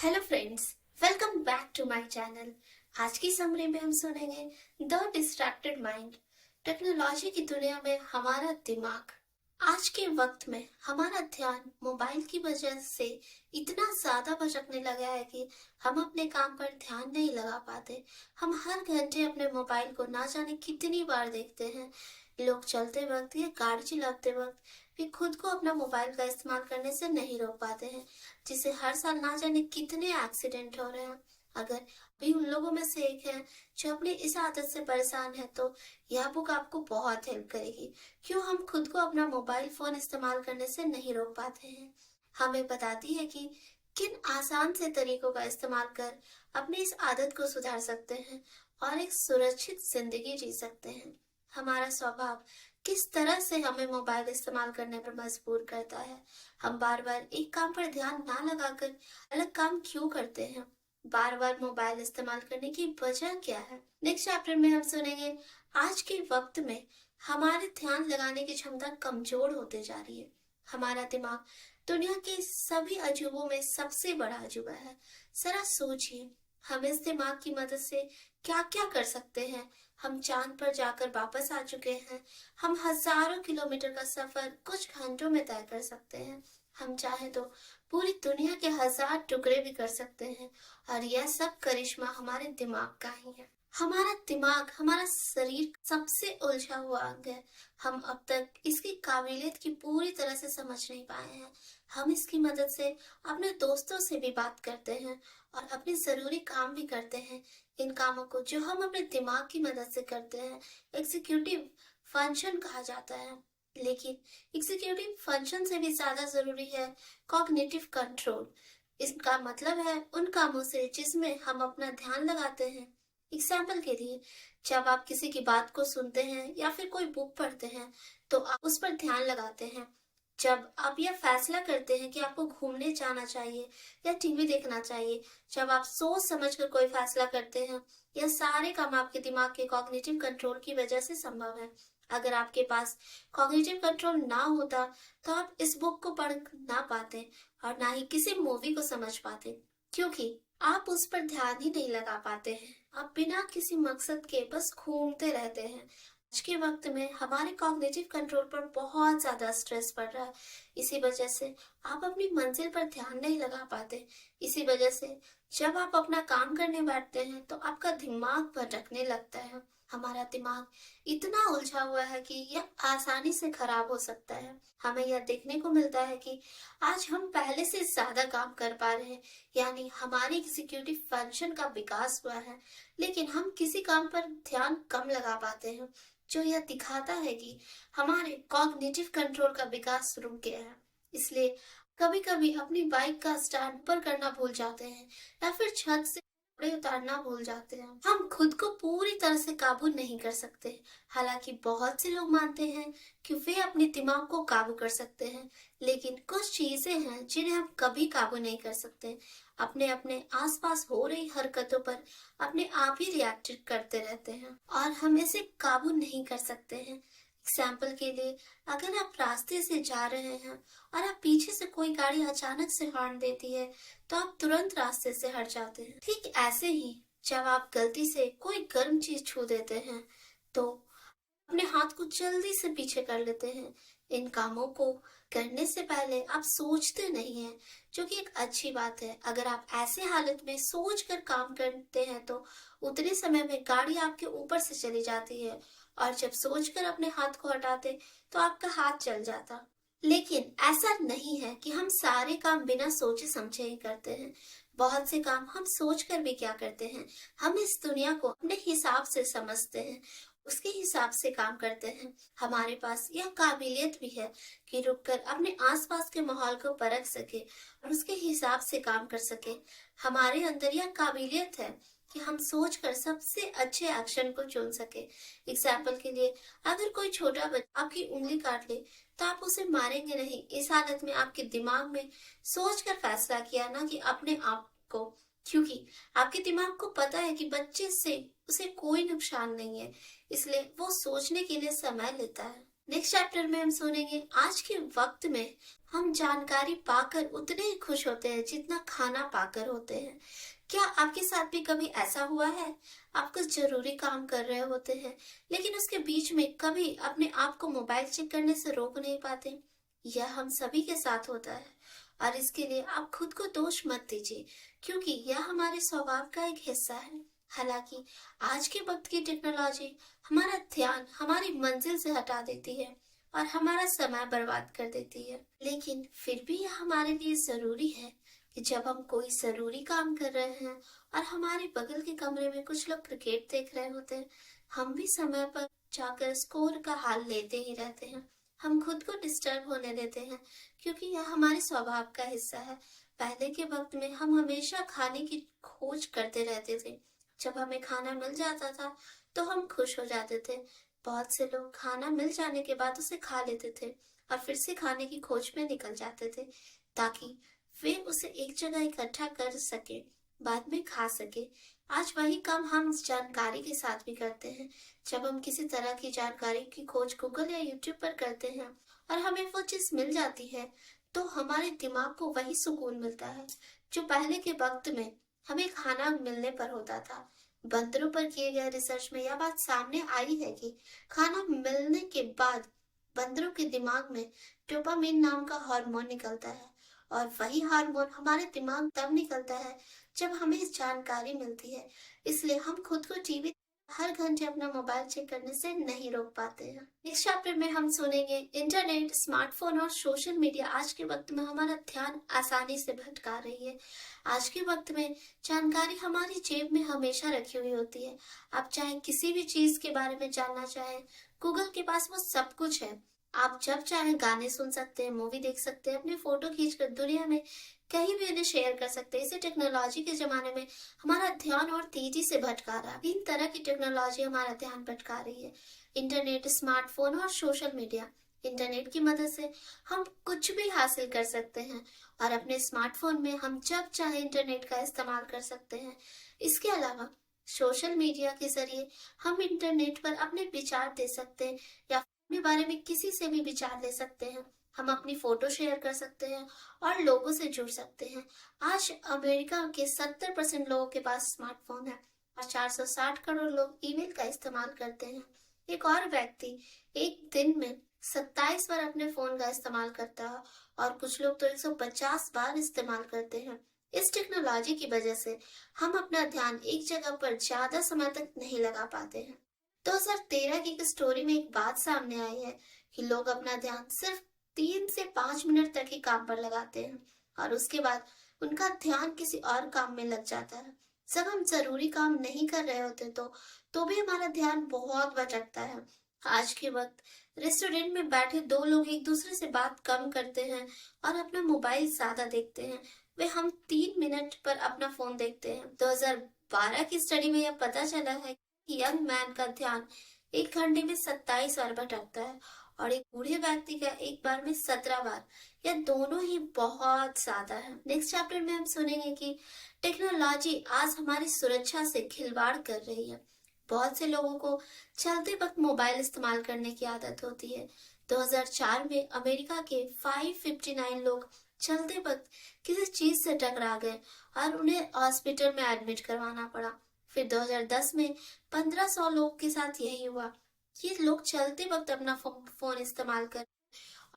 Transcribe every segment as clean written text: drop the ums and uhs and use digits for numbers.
Hello friends, welcome back to my channel. आज की summary में हम सुनेंगे द डिस्ट्रैक्टेड माइंड। टेक्नोलॉजी की दुनिया में हमारा दिमाग। आज के वक्त में हमारा ध्यान मोबाइल की वजह से इतना ज्यादा भटकने लगा है कि हम अपने काम पर ध्यान नहीं लगा पाते। हम हर घंटे अपने मोबाइल को ना जाने कितनी बार देखते हैं। लोग चलते वक्त या गाड़ी चलाते वक्त भी खुद को अपना मोबाइल का इस्तेमाल करने से नहीं रोक पाते हैं, जिससे हर साल ना जाने कितने एक्सीडेंट हो रहे हैं। अगर भी उन लोगों में से एक है जो अपनी इस आदत से परेशान है, तो यह बुक आपको बहुत हेल्प करेगी। क्यों हम खुद को अपना मोबाइल फोन इस्तेमाल करने से नहीं रोक पाते हैं। हमें बताती है कि किन आसान से तरीकों का इस्तेमाल कर अपनी इस आदत को सुधार सकते हैं और एक सुरक्षित जिंदगी जी सकते हैं। हमारा स्वभाव किस तरह से हमें मोबाइल इस्तेमाल करने पर मजबूर करता है। हम बार बार एक काम पर ध्यान ना लगाकर अलग काम क्यों करते हैं। बार बार मोबाइल इस्तेमाल करने की वजह क्या है। नेक्स्ट चैप्टर में हम सुनेंगे आज के वक्त में हमारे ध्यान लगाने की क्षमता कमजोर होते जा रही है। हमारा दिमाग दुनिया के सभी अजूबों में सबसे बड़ा अजूबा है। जरा सोचिए, हम इस दिमाग की मदद से क्या क्या कर सकते हैं। हम चांद पर जाकर वापस आ चुके हैं। हम हजारों किलोमीटर का सफर कुछ घंटों में तय कर सकते हैं। हम चाहे तो पूरी दुनिया के 1000 टुकड़े भी कर सकते हैं, और यह सब करिश्मा हमारे दिमाग का ही है। हमारा दिमाग हमारा शरीर सबसे उलझा हुआ अंग है। हम अब तक इसकी काबिलियत की पूरी तरह से समझ नहीं पाए हैं। हम इसकी मदद से अपने दोस्तों से भी बात करते हैं और अपने जरूरी काम भी करते हैं। इन कामों को जो हम अपने दिमाग की मदद से करते हैं एग्जीक्यूटिव फंक्शन कहा जाता है। लेकिन एग्जीक्यूटिव फंक्शन से भी ज्यादा जरूरी है कॉग्निटिव कंट्रोल। इसका मतलब है उन कामों से जिसमें हम अपना ध्यान लगाते हैं। एग्जाम्पल के लिए, जब आप किसी की बात को सुनते हैं या फिर कोई बुक पढ़ते हैं, तो आप उस पर ध्यान लगाते हैं। जब आप यह फैसला करते हैं कि आपको घूमने जाना चाहिए या टीवी देखना चाहिए, जब आप सोच समझकर कोई फैसला करते हैं, यह सारे काम आपके दिमाग के कॉग्निटिव कंट्रोल की वजह से संभव है। अगर आपके पास कॉग्निटिव कंट्रोल ना होता तो आप इस बुक को पढ़ ना पाते और ना ही किसी मूवी को समझ पाते, क्योंकि आप उस पर ध्यान ही नहीं लगा पाते हैं। आप बिना किसी मकसद के बस घूमते रहते हैं। आज के वक्त में हमारे कॉग्निटिव कंट्रोल पर बहुत ज्यादा स्ट्रेस पड़ रहा है। इसी वजह से आप अपनी मंजिल पर ध्यान नहीं लगा पाते। इसी वजह से जब आप अपना काम करने बैठते हैं तो आपका दिमाग भटकने लगता है। हमारा दिमाग इतना उलझा हुआ है कि यह आसानी से खराब हो सकता है। हमें यह देखने को मिलता है कि आज हम पहले से ज्यादा काम कर पा रहे हैं, यानी हमारी एग्जीक्यूटिव फंक्शन का विकास हुआ है, लेकिन हम किसी काम पर ध्यान कम लगा पाते हैं, जो यह दिखाता है कि हमारे कॉग्निटिव कंट्रोल का विकास रुक गया है। इसलिए कभी कभी अपनी बाइक का स्टैंड ऊपर करना भूल जाते हैं या फिर छत से कपड़े उतारना भूल जाते हैं। हम खुद को पूरी तरह से काबू नहीं कर सकते। हालांकि बहुत से लोग मानते हैं कि वे अपने दिमाग को काबू कर सकते हैं, लेकिन कुछ चीजें हैं जिन्हें हम कभी काबू नहीं कर सकते। अपने अपने आसपास हो रही हरकतों पर अपने आप ही रिएक्ट करते रहते हैं और हम इसे काबू नहीं कर सकते हैं। एग्जाम्पल के लिए, अगर आप रास्ते से जा रहे हैं और आप पीछे से कोई गाड़ी अचानक से हॉर्न देती है, तो आप तुरंत रास्ते से हट जाते हैं। ठीक ऐसे ही जब आप गलती से कोई गर्म चीज छू देते हैं, तो अपने हाथ को जल्दी से पीछे कर लेते हैं। इन कामों को करने से पहले आप सोचते नहीं हैं, जो कि एक अच्छी बात है। अगर आप ऐसे हालत में सोच कर काम करते हैं तो उतने समय में गाड़ी आपके ऊपर से चली जाती है, और जब सोचकर अपने हाथ को हटाते तो आपका हाथ चल जाता। लेकिन ऐसा नहीं है कि हम सारे काम बिना सोचे समझे ही करते हैं। बहुत से काम हम सोचकर भी क्या करते हैं, हम इस दुनिया को अपने हिसाब से समझते हैं, उसके हिसाब से काम करते हैं। हमारे पास यह काबिलियत भी है कि रुककर अपने आसपास के माहौल को परख सके और उसके हिसाब से काम कर सके। हमारे अंदर यह काबिलियत है कि हम सोचकर सबसे अच्छे एक्शन को चुन सके। एग्जाम्पल के लिए, अगर कोई छोटा बच्चा आपकी उंगली काट ले तो आप उसे मारेंगे नहीं। इस हालत में आपके दिमाग में सोचकर फैसला किया, ना कि अपने आप को, क्योंकि आपके दिमाग को पता है कि बच्चे से उसे कोई नुकसान नहीं है, इसलिए वो सोचने के लिए समय लेता है। नेक्स्ट चैप्टर में हम सुनेंगे आज के वक्त में हम जानकारी पाकर उतने ही खुश होते हैं जितना खाना पाकर होते हैं। क्या आपके साथ भी कभी ऐसा हुआ है? आप कुछ जरूरी काम कर रहे होते हैं, लेकिन उसके बीच में कभी अपने आप को मोबाइल चेक करने से रोक नहीं पाते? यह हम सभी के साथ होता है, और इसके लिए आप खुद को दोष मत दीजिए, क्योंकि यह हमारे स्वभाव का एक हिस्सा है। हालांकि आज के वक्त की टेक्नोलॉजी हमारा ध्यान हमारी मंजिल से हटा देती है और हमारा समय बर्बाद कर देती है, लेकिन फिर भी यह हमारे लिए जरूरी है कि जब हम कोई जरूरी काम कर रहे हैं और हमारे बगल के कमरे में कुछ लोग क्रिकेट देख रहे होते हैं, हम भी समय पर जाकर स्कोर का हाल लेते ही रहते हैं। हम खुद को डिस्टर्ब होने देते हैं, क्योंकि यह हमारे स्वभाव का हिस्सा है। पहले के वक्त में हम हमेशा खाने की खोज करते रहते थे। जब हमें खाना मिल जाता था तो हम खुश हो जाते थे। बहुत से लोग खाना मिल जाने के बाद उसे खा लेते थे और फिर से खाने की खोज में निकल जाते थे, ताकि वे उसे एक जगह इकट्ठा कर सके, बाद में खा सके। आज वही काम हम जानकारी के साथ भी करते हैं। जब हम किसी तरह की जानकारी की खोज गूगल या यूट्यूब पर करते हैं और हमें वो चीज मिल जाती है, तो हमारे दिमाग को वही सुकून मिलता है जो पहले के वक्त में हमें खाना मिलने पर होता था। बंदरों पर किए गए रिसर्च में यह बात सामने आई है कि खाना मिलने के बाद बंदरों के दिमाग में डोपामिन नाम का हार्मोन निकलता है, और वही हार्मोन हमारे दिमाग तब निकलता है जब हमें जानकारी मिलती है। इसलिए हम खुद को टीवी हर घंटे अपना मोबाइल चेक करने से नहीं रोक पाते हैं। नेक्स्ट चैप्टर में हम सुनेंगे इंटरनेट, स्मार्टफोन और सोशल मीडिया आज के वक्त में हमारा ध्यान आसानी से भटका रही है। आज के वक्त में जानकारी हमारी जेब में हमेशा रखी हुई होती है। आप चाहे किसी भी चीज के बारे में जानना चाहें, गूगल के पास वो सब कुछ है। आप जब चाहे गाने सुन सकते हैं, मूवी देख सकते हैं, अपनी फोटो खींचकर दुनिया में कहीं भी उन्हें शेयर कर सकते हैं। इसे टेक्नोलॉजी के जमाने में हमारा ध्यान और तेजी से भटका रहा है। तीन तरह की टेक्नोलॉजी हमारा ध्यान भटका रही है: इंटरनेट, स्मार्टफोन और सोशल मीडिया। इंटरनेट की मदद से हम कुछ भी हासिल कर सकते हैं, और अपने स्मार्टफोन में हम जब चाहे इंटरनेट का इस्तेमाल कर सकते हैं। इसके अलावा सोशल मीडिया के जरिए हम इंटरनेट पर अपने विचार दे सकते हैं या अपने बारे में किसी से भी विचार ले सकते हैं। हम अपनी फोटो शेयर कर सकते हैं और लोगों से जुड़ सकते हैं। आज अमेरिका के 70% लोगों के पास स्मार्टफोन है और 460 करोड़ लोग ईमेल का इस्तेमाल करते हैं। एक और व्यक्ति एक दिन में 27 बार अपने फोन का इस्तेमाल करता है, और कुछ लोग तो 150 बार इस्तेमाल करते हैं। इस टेक्नोलॉजी की वजह से हम अपना ध्यान एक जगह पर ज्यादा समय तक नहीं लगा पाते हैं। 2013 की एक स्टोरी में एक बात सामने आई है कि लोग अपना ध्यान सिर्फ 3 से 5 मिनट तक ही काम पर लगाते हैं, और उसके बाद उनका ध्यान किसी और काम में लग जाता है। जब हम जरूरी काम नहीं कर रहे होते तो भी हमारा ध्यान बहुत भटकता है। आज के वक्त रेस्टोरेंट में बैठे दो लोग एक दूसरे से बात कम करते हैं और अपना मोबाइल ज्यादा देखते हैं। वे हम 3 मिनट पर अपना फोन देखते हैं। 2012 की स्टडी में यह पता चला है कि यंग मैन का ध्यान एक घंटे में 27 बार भटकता है, और एक बूढ़े व्यक्ति का एक बार में 17 बार। यह दोनों ही बहुत ज्यादा है। नेक्स्ट चैप्टर में हम सुनेंगे कि टेक्नोलॉजी आज हमारी सुरक्षा से खिलवाड़ कर रही है। बहुत से लोगों को चलते वक्त मोबाइल इस्तेमाल करने की आदत होती है। 2004 में अमेरिका के 559 लोग चलते वक्त किसी चीज से टकरा गए और उन्हें हॉस्पिटल में एडमिट करवाना पड़ा। फिर 2010 में 1500 लोग के साथ यही हुआ। ये लोग चलते वक्त अपना फोन इस्तेमाल कर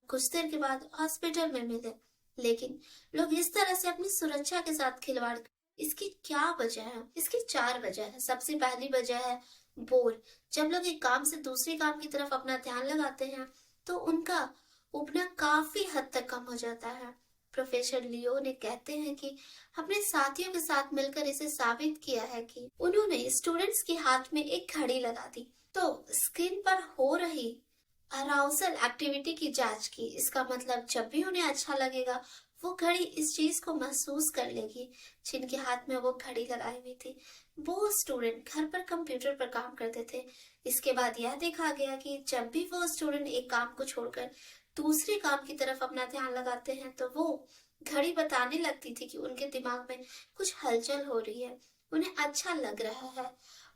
कुछ देर के बाद हॉस्पिटल में मिले, लेकिन लोग इस तरह से अपनी सुरक्षा के साथ खिलवाड़। इसकी क्या वजह है? इसकी 4 वजह है। सबसे पहली वजह है बोर। जब लोग एक काम से दूसरे काम की तरफ अपना ध्यान लगाते हैं तो उनका उबना काफी हद तक कम हो जाता है। प्रोफेसर लियो ने कहते हैं कि अपने साथियों के साथ मिलकर इसे साबित किया है कि उन्होंने स्टूडेंट्स के हाथ में एक घड़ी लगा दी तो स्क्रीन पर हो रही अराउजल एक्टिविटी की जांच की। इसका मतलब जब भी उन्हें अच्छा लगेगा वो घड़ी इस चीज को महसूस कर लेगी। जिनके हाथ में वो घड़ी लगाई हुई थी वो स्टूडेंट घर पर कंप्यूटर पर काम करते थे। इसके बाद यह देखा गया कि जब भी वो स्टूडेंट एक काम को छोड़कर दूसरे काम की तरफ अपना ध्यान लगाते हैं तो वो घड़ी बताने लगती थी कि उनके दिमाग में कुछ हलचल हो रही है, उन्हें अच्छा लग रहा है।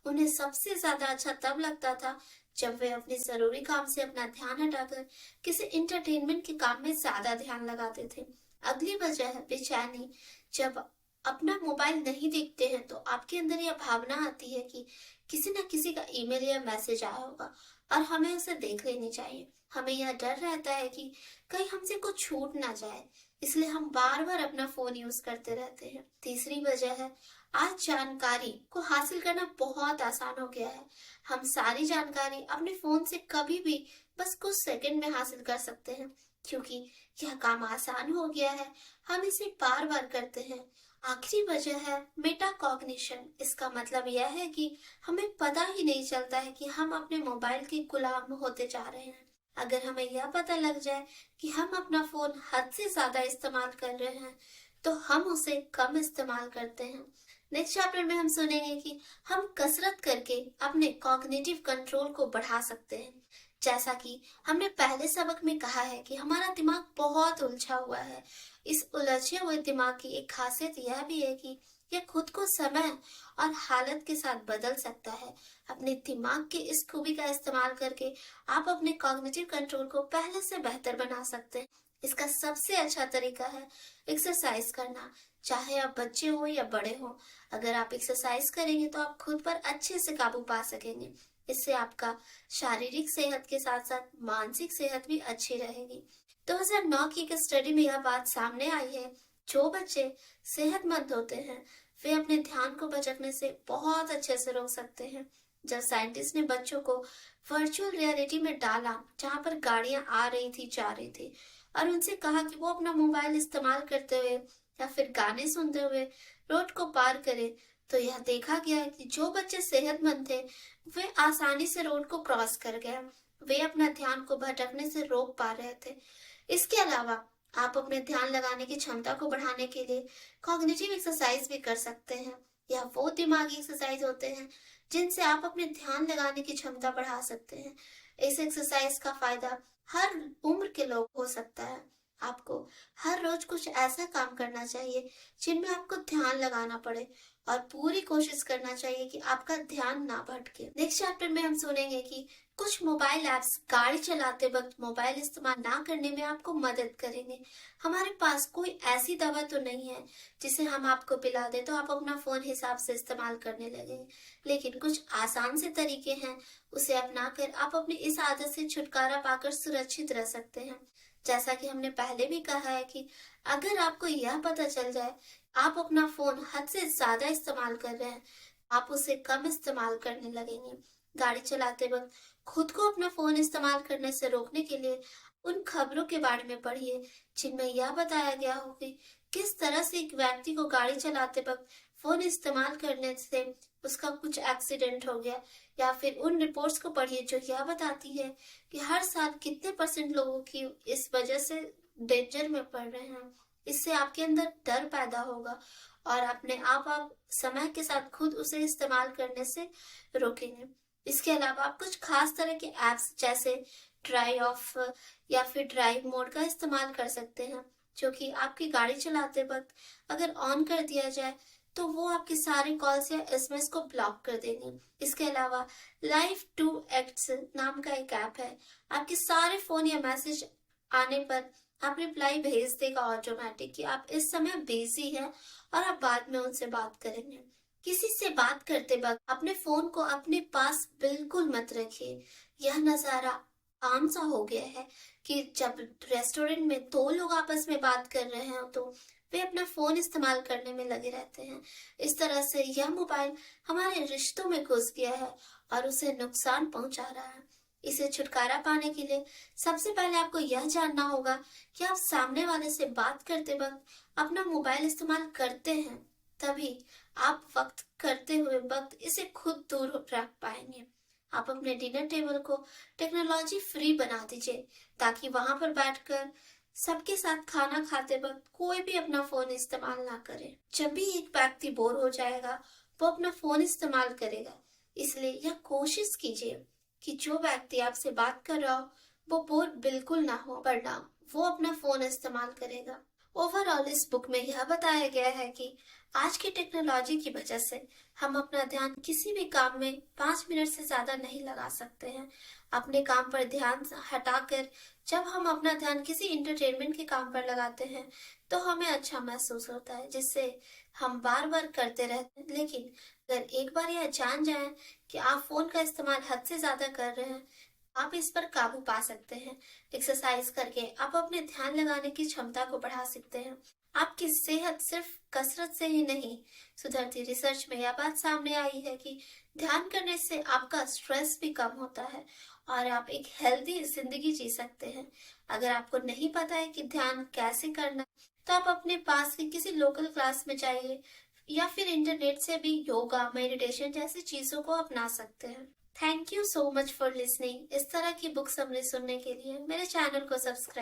उन्हें सबसे ज्यादा अच्छा तब लगता था जब वे अपने जरूरी काम से अपना ध्यान हटाकर किसी इंटरटेनमेंट के काम में ज्यादा ध्यान लगाते थे। अगली वजह है बेचैनी। जब अपना मोबाइल नहीं देखते हैं तो आपके अंदर यह भावना आती है कि किसी न किसी का ईमेल या मैसेज आया होगा और हमें उसे देख लेनी चाहिए। हमें यह डर रहता है कि कहीं हमसे कुछ छूट ना जाए, इसलिए हम बार बार अपना फोन यूज करते रहते हैं। तीसरी वजह है आज जानकारी को हासिल करना बहुत आसान हो गया है। हम सारी जानकारी अपने फोन से कभी भी बस कुछ सेकंड में हासिल कर सकते हैं। क्योंकि यह काम आसान हो गया है, हम इसे बार बार करते हैं। आखिरी वजह है मेटा कॉग्निशन। इसका मतलब यह है कि हमें पता ही नहीं चलता है कि हम अपने मोबाइल के गुलाम होते जा रहे हैं। अगर हमें यह पता लग जाए कि हम अपना फोन हद से ज्यादा इस्तेमाल कर रहे हैं तो हम उसे कम इस्तेमाल करते हैं। नेक्स्ट चैप्टर में हम सुनेंगे कि हम कसरत करके अपने कॉग्निटिव कंट्रोल को बढ़ा सकते हैं। जैसा कि हमने पहले सबक में कहा है कि हमारा दिमाग बहुत उलझा हुआ है। इस उलझे हुए दिमाग की एक खासियत यह भी है कि यह खुद को समय और हालत के साथ बदल सकता है। अपने दिमाग के इस खूबी का इस्तेमाल करके आप अपने कॉग्निटिव कंट्रोल को पहले से बेहतर बना सकते हैं। इसका सबसे अच्छा तरीका है एक्सरसाइज करना। चाहे आप बच्चे हो या बड़े हो, अगर आप एक्सरसाइज करेंगे तो आप खुद पर अच्छे से काबू पा सकेंगे। इससे आपका शारीरिक सेहत के साथ साथ मानसिक सेहत भी अच्छी रहेगी। 2009 की एक स्टडी में यह बात सामने आई है, जो बच्चे सेहतमंद होते हैं वे अपने ध्यान को भटकने से बहुत अच्छे से रोक सकते हैं। जब साइंटिस्ट ने बच्चों को वर्चुअल रियलिटी में डाला जहां पर गाड़ियां आ रही थी जा रही थी और उनसे कहा कि वो अपना मोबाइल इस्तेमाल करते हुए या फिर गाने सुनते हुए रोड को पार करें, तो यह देखा गया कि जो बच्चे सेहतमंद थे वे आसानी से रोड को क्रॉस कर गए। वे अपना ध्यान को भटकने से रोक पा रहे थे। इसके अलावा आप अपने ध्यान लगाने की क्षमता को बढ़ाने के लिए कॉग्निटिव एक्सरसाइज भी कर सकते हैं। यह वो दिमागी एक्सरसाइज होते हैं जिनसे आप अपने ध्यान लगाने की क्षमता बढ़ा सकते हैं। इस एक्सरसाइज का फायदा हर उम्र के लोग हो सकता है। आपको हर रोज कुछ ऐसा काम करना चाहिए जिनमें आपको ध्यान लगाना पड़े और पूरी कोशिश करना चाहिए कि आपका ध्यान ना भटके। नेक्स्ट चैप्टर में हम सुनेंगे कि कुछ मोबाइल ऐप्स गाड़ी चलाते वक्त मोबाइल इस्तेमाल ना करने में आपको मदद करेंगे। हमारे पास कोई ऐसी दवा तो नहीं है जिसे हम आपको पिला दे तो आप अपना फोन हिसाब से इस्तेमाल करने लगेंगे, लेकिन कुछ आसान से तरीके हैं, उसे अपनाकर आप अपनी इस आदत से छुटकारा पाकर सुरक्षित रह सकते हैं। जैसा कि हमने पहले भी कहा है कि अगर आपको यह पता चल जाए आप अपना फोन हद से ज्यादा इस्तेमाल कर रहे हैं, आप उसे कम इस्तेमाल करने लगेंगे। गाड़ी चलाते वक्त खुद को अपना फोन इस्तेमाल करने से रोकने के लिए उन खबरों के बारे में पढ़िए जिनमें यह बताया गया हो कि किस तरह से एक व्यक्ति को गाड़ी चलाते वक्त फोन इस्तेमाल करने से उसका कुछ एक्सीडेंट हो गया, या फिर उन रिपोर्ट्स को पढ़िए जो यह बताती है कि हर साल कितने % लोगों की इस वजह से डेंजर में पड़ रहे हैं। इससे आपके अंदर डर पैदा होगा और अपने आप समय के साथ खुद उसे इस्तेमाल करने से रोकेंगे। इसके अलावा आप कुछ खास तरह के ऐप्स जैसे ड्राइव ऑफ या फिर ड्राइव मोड का इस्तेमाल कर सकते हैं, जो कि आपकी गाड़ी चलाते वक्त अगर ऑन कर दिया जाए तो वो आपके सारे कॉल्स या एसएमएस को ब्लॉक कर देंगे। इसके अलावा लाइव टू एक्ट्स नाम का एक ऐप है, आपके सारे फोन या मैसेज आने पर आप रिप्लाई भेज देगा ऑटोमेटिक कि आप इस समय बिजी हैं और आप बाद में उनसे बात करेंगे। किसी से बात करते वक्त अपने फोन को अपने पास बिल्कुल मत रखिए। यह नजारा आम सा हो गया है कि जब रेस्टोरेंट में 2 लोग आपस में बात कर रहे हैं तो वे अपना फोन इस्तेमाल करने में लगे रहते हैं। इस तरह से यह मोबाइल हमारे रिश्तों में घुस गया है और उसे नुकसान पहुंचा रहा है। इसे छुटकारा पाने के लिए सबसे पहले आपको यह जानना होगा कि आप सामने वाले से बात करते वक्त अपना मोबाइल इस्तेमाल करते हैं, तभी आप वक्त करते हुए वक्त इसे खुद दूर रख पाएंगे। आप अपने डिनर टेबल को टेक्नोलॉजी फ्री बना दीजिए ताकि वहां पर बैठकर सबके साथ खाना खाते वक्त कोई भी अपना फोन इस्तेमाल ना करे। जब भी एक व्यक्ति बोर हो जाएगा वो अपना फोन इस्तेमाल करेगा, इसलिए यह कोशिश कीजिए कि जो व्यक्ति आपसे बात कर रहा हो वो बोर बिल्कुल ना हो, वरना वो अपना फोन इस्तेमाल करेगा। ओवरऑल इस बुक में यह बताया गया है कि आज की टेक्नोलॉजी की वजह से हम अपना ध्यान किसी भी काम में 5 मिनट से ज्यादा नहीं लगा सकते हैं। अपने काम पर ध्यान हटाकर जब हम अपना ध्यान किसी इंटरटेनमेंट के काम पर लगाते हैं तो हमें अच्छा महसूस होता है, जिससे हम बार बार करते रहते हैं। लेकिन अगर एक बार यह जान जाएं कि आप फोन का इस्तेमाल हद से ज्यादा कर रहे हैं, आप इस पर काबू पा सकते हैं। एक्सरसाइज करके आप अपने ध्यान लगाने की क्षमता को बढ़ा सकते हैं। आपकी सेहत सिर्फ कसरत से ही नहीं सुधरती। रिसर्च में यह बात सामने आई है कि ध्यान करने से आपका स्ट्रेस भी कम होता है और आप एक हेल्दी जिंदगी जी सकते हैं। अगर आपको नहीं पता है कि ध्यान कैसे करना, तो आप अपने पास की किसी लोकल क्लास में जाइए या फिर इंटरनेट से भी योगा, मेडिटेशन जैसी चीजों को अपना सकते हैं। Thank you so much for listening. इस तरह की बुक समरी सुनने के लिए मेरे चैनल को सब्सक्राइब